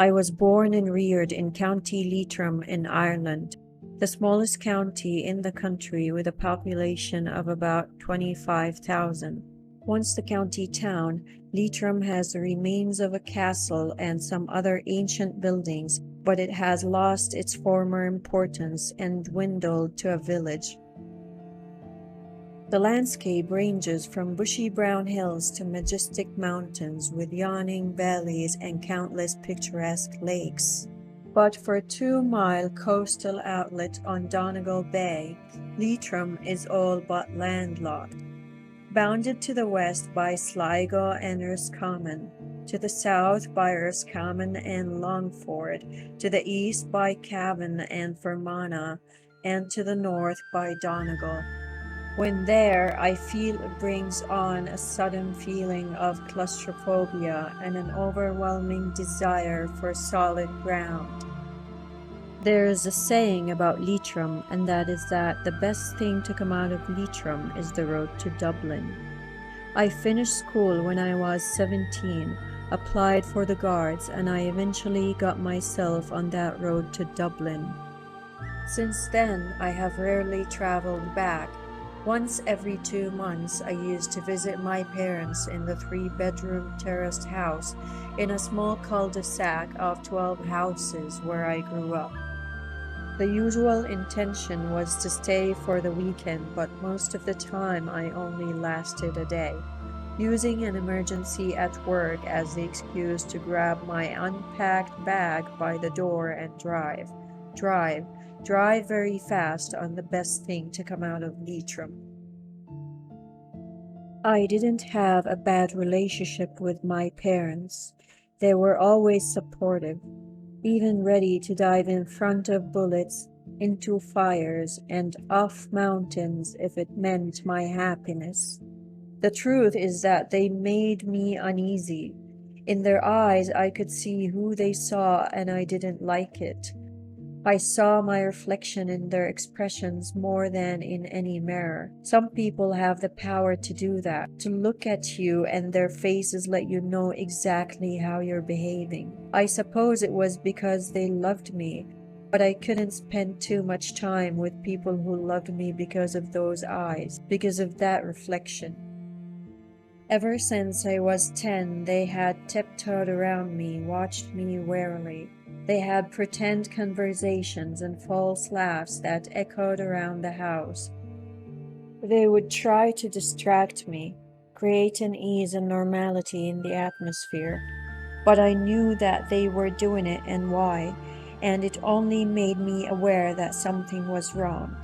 I was born and reared in County Leitrim in Ireland, the smallest county in the country with a population of about 25,000. Once the county town, Leitrim has the remains of a castle and some other ancient buildings, but it has lost its former importance and dwindled to a village. The landscape ranges from bushy brown hills to majestic mountains with yawning valleys and countless picturesque lakes. But for a 2-mile coastal outlet on Donegal Bay, Leitrim is all but landlocked. Bounded to the west by Sligo and Roscommon, to the south by Roscommon and Longford, to the east by Cavan and Fermanagh, and to the north by Donegal. When there, I feel it brings on a sudden feeling of claustrophobia and an overwhelming desire for solid ground. There is a saying about Leitrim, and that is that the best thing to come out of Leitrim is the road to Dublin. I finished school when I was 17, applied for the Guards, and I eventually got myself on that road to Dublin. Since then, I have rarely traveled back. Once every 2 months, I used to visit my parents in the 3-bedroom terraced house in a small cul-de-sac of 12 houses where I grew up. The usual intention was to stay for the weekend, but most of the time I only lasted a day, using an emergency at work as the excuse to grab my unpacked bag by the door and drive very fast on the best thing to come out of Leitrim. I didn't have a bad relationship with my parents. They were always supportive, even ready to dive in front of bullets, into fires, and off mountains if it meant my happiness. The truth is that they made me uneasy. In their eyes, I could see who they saw, and I didn't like it. I saw my reflection in their expressions more than in any mirror. Some people have the power to do that, to look at you and their faces let you know exactly how you're behaving. I suppose it was because they loved me, but I couldn't spend too much time with people who loved me because of those eyes, because of that reflection. Ever since I was 10, they had tiptoed around me, watched me warily. They had pretend conversations and false laughs that echoed around the house. They would try to distract me, create an ease and normality in the atmosphere. But I knew that they were doing it and why, and it only made me aware that something was wrong.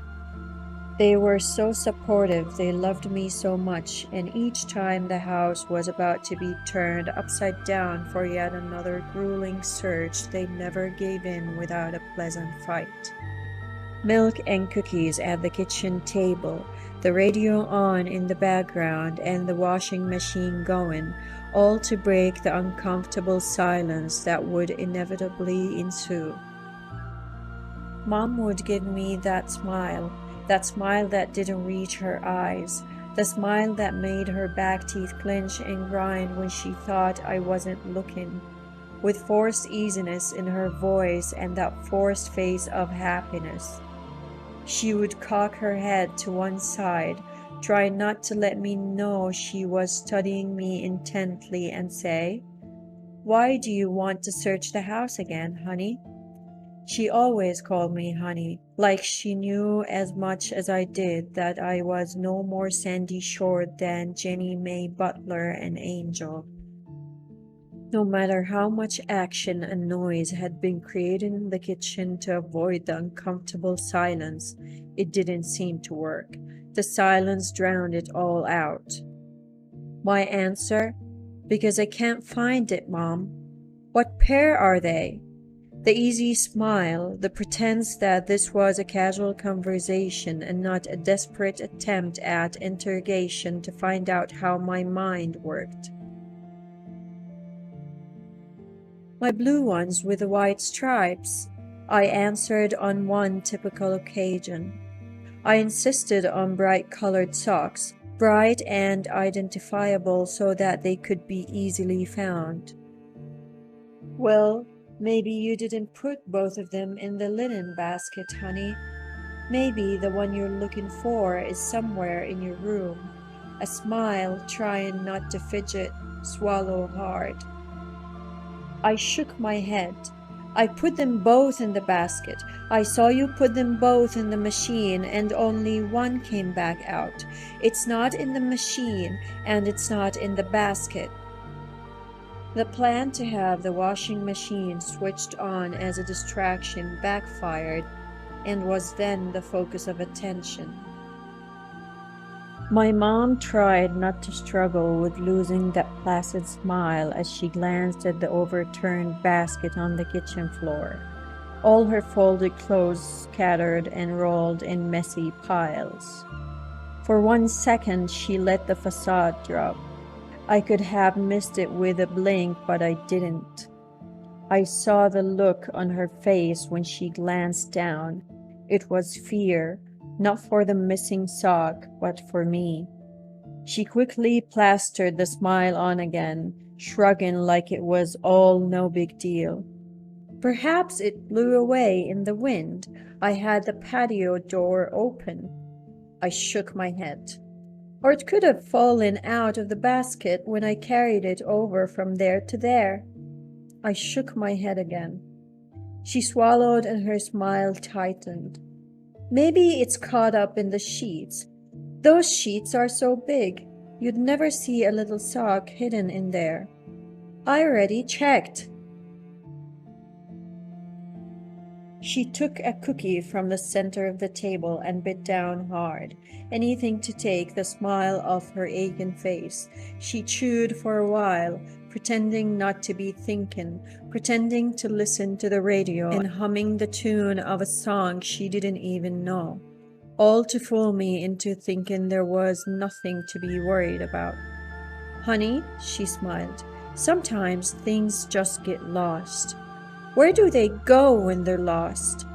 They were so supportive, they loved me so much, and each time the house was about to be turned upside down for yet another grueling search, they never gave in without a pleasant fight. Milk and cookies at the kitchen table, the radio on in the background, and the washing machine going, all to break the uncomfortable silence that would inevitably ensue. Mom would give me that smile that didn't reach her eyes, the smile that made her back teeth clench and grind when she thought I wasn't looking, with forced easiness in her voice and that forced face of happiness. She would cock her head to one side, try not to let me know she was studying me intently, and say, "Why do you want to search the house again, honey?" She always called me honey, like she knew as much as I did that I was no more Sandy Shore than Jenny May Butler and Angel. No matter how much action and noise had been created in the kitchen to avoid the uncomfortable silence, it didn't seem to work. The silence drowned it all out. My answer? "Because I can't find it, Mom." "What pair are they?" The easy smile, the pretense that this was a casual conversation and not a desperate attempt at interrogation to find out how my mind worked. "My blue ones with the white stripes," I answered on one typical occasion. I insisted on bright-colored socks, bright and identifiable so that they could be easily found. "Well, Maybe you didn't put both of them in the linen basket, honey. Maybe the one you're looking for is somewhere in your room. A smile, trying not to fidget, swallow hard. I shook my head. I put them both in the basket. I saw you put them both in the machine and only one came back out. It's not in the machine and it's not in the basket. The plan to have the washing machine switched on as a distraction backfired and was then the focus of attention. My mom tried not to struggle with losing that placid smile as she glanced at the overturned basket on the kitchen floor, all her folded clothes scattered and rolled in messy piles. For 1 second she let the facade drop. I could have missed it with a blink, but I didn't. I saw the look on her face when she glanced down. It was fear, not for the missing sock, but for me. She quickly plastered the smile on again, shrugging like it was all no big deal. Perhaps it blew away in the wind. I had the patio door open. I shook my head. Or it could have fallen out of the basket when I carried it over from there to there. I shook my head again. She swallowed and her smile tightened. Maybe it's caught up in the sheets. Those sheets are so big, you'd never see a little sock hidden in there. I already checked. She took a cookie from the center of the table and bit down hard, anything to take the smile off her aching face. She chewed for a while, pretending not to be thinking, pretending to listen to the radio and humming the tune of a song she didn't even know, all to fool me into thinking there was nothing to be worried about. Honey, she smiled, sometimes things just get lost. Where do they go when they're lost?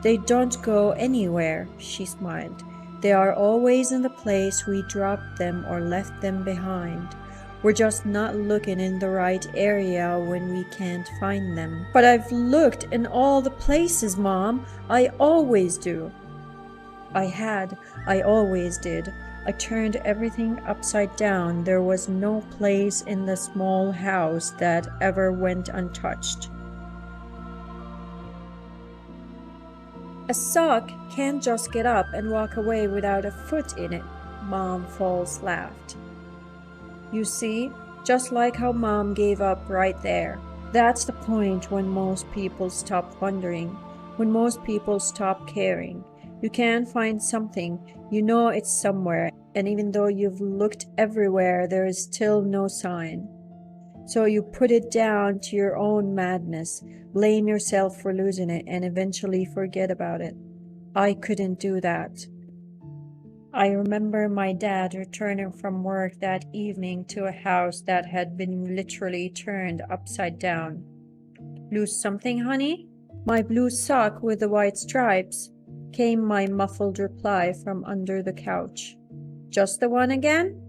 They don't go anywhere, she smiled. They are always in the place we dropped them or left them behind. We're just not looking in the right area when we can't find them. But I've looked in all the places, Mom. I always do. I always did. I turned everything upside down. There was no place in the small house that ever went untouched. A sock can't just get up and walk away without a foot in it, Mom false laughed. You see, just like how Mom gave up right there. That's the point when most people stop wondering, when most people stop caring. You can't find something, you know it's somewhere, and even though you've looked everywhere, there is still no sign. So you put it down to your own madness, blame yourself for losing it, and eventually forget about it. I couldn't do that. I remember my dad returning from work that evening to a house that had been literally turned upside down. Lose something, honey? My blue sock with the white stripes, came my muffled reply from under the couch. Just the one again?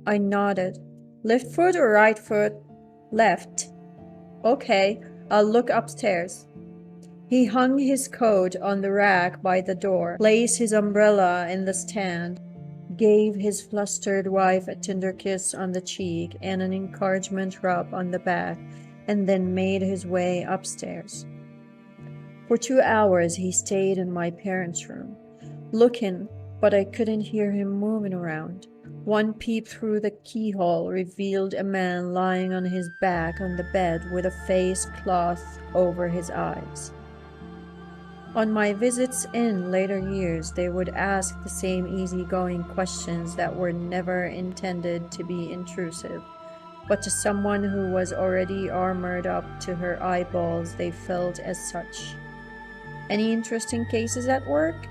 I nodded. Left foot or right foot? Left. Okay, I'll look upstairs. He hung his coat on the rack by the door, placed his umbrella in the stand, gave his flustered wife a tender kiss on the cheek and an encouragement rub on the back, and then made his way upstairs. For 2 hours he stayed in my parents' room, looking, but I couldn't hear him moving around. One peep through the keyhole revealed a man lying on his back on the bed with a face cloth over his eyes. On my visits in later years, they would ask the same easygoing questions that were never intended to be intrusive, but to someone who was already armored up to her eyeballs, they felt as such. Any interesting cases at work?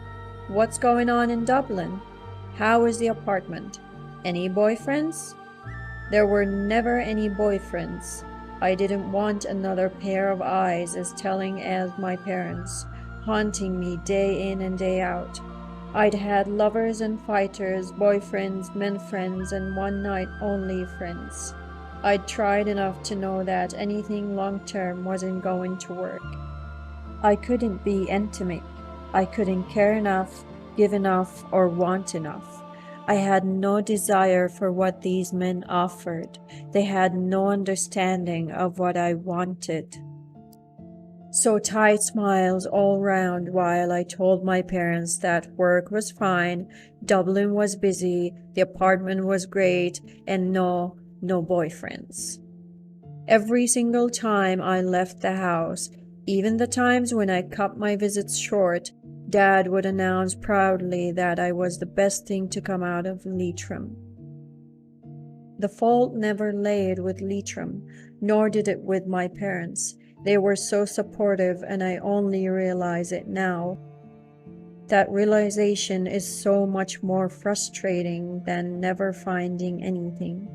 What's going on in Dublin? How is the apartment? Any boyfriends? There were never any boyfriends. I didn't want another pair of eyes as telling as my parents, haunting me day in and day out. I'd had lovers and fighters, boyfriends, men friends, and one night only friends. I'd tried enough to know that anything long-term wasn't going to work. I couldn't be intimate. I couldn't care enough, give enough, or want enough. I had no desire for what these men offered. They had no understanding of what I wanted. So tight smiles all round while I told my parents that work was fine, Dublin was busy, the apartment was great, and no boyfriends. Every single time I left the house, even the times when I cut my visits short, Dad would announce proudly that I was the best thing to come out of Leitrim. The fault never laid with Leitrim, nor did it with my parents. They were so supportive, and I only realize it now. That realization is so much more frustrating than never finding anything.